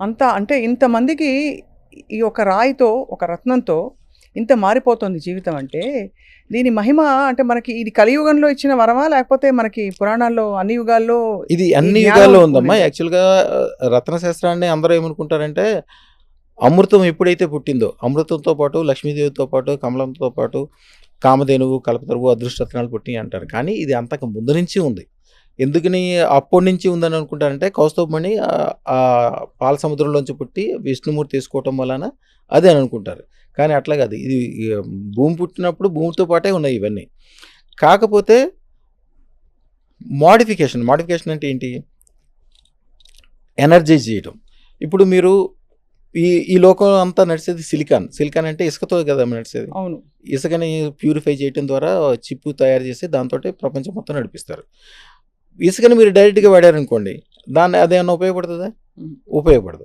అంత అంటే ఇంతమందికి ఈ ఒక రాయితో, ఒక రత్నంతో ఇంత మారిపోతుంది జీవితం అంటే, దీని మహిమ అంటే మనకి ఇది కలియుగంలో ఇచ్చిన వరమా? లేకపోతే మనకి పురాణాల్లో అన్ని యుగాల్లో ఇది ఈ అన్ని జ్ఞానం యుగాల్లో ఉందమ్మా. ఉండిందా? యాక్చువల్‌గా రత్నశాస్త్రాన్ని అందరూ ఏమనుకుంటారంటే, అమృతం ఎప్పుడైతే పుట్టిందో, అమృతంతో పాటు లక్ష్మీదేవితో పాటు, కమలంతో పాటు కామధేనువు, కల్పతరువు, అదృష్టరత్నాలు పుట్టినియి అంటారు. కానీ ఇది అంతకు ముందు నుంచి ఉంది. ఎందుకని అప్పటి నుంచి ఉందని అనుకుంటారంటే, కౌస్తుభమణి పాల సముద్రంలోంచి పుట్టి విష్ణుమూర్తి తీసుకోవటం వలన అదే అని అనుకుంటారు. కానీ అట్లా కాదు. ఇది భూమి పుట్టినప్పుడు భూమితో పాటే ఉన్నాయి ఇవన్నీ. కాకపోతే మోడిఫికేషన్ అంటే ఏంటి? ఎనర్జైజ్ చేయటం. ఇప్పుడు మీరు ఈ లోకం అంతా నడిచేది సిలికాన్ అంటే ఇసుకతో కదా నడిచేది. అవును. ఇసుకని ప్యూరిఫై చేయటం ద్వారా చిప్పు తయారు చేసి దాంతోటి ప్రపంచం మొత్తం నడిపిస్తారు. ఇసుకని మీరు డైరెక్ట్‌గా వాడారనుకోండి, అదేమన్నా ఉపయోగపడుతుందా? హ్మ్. ఉపయోగపడదు.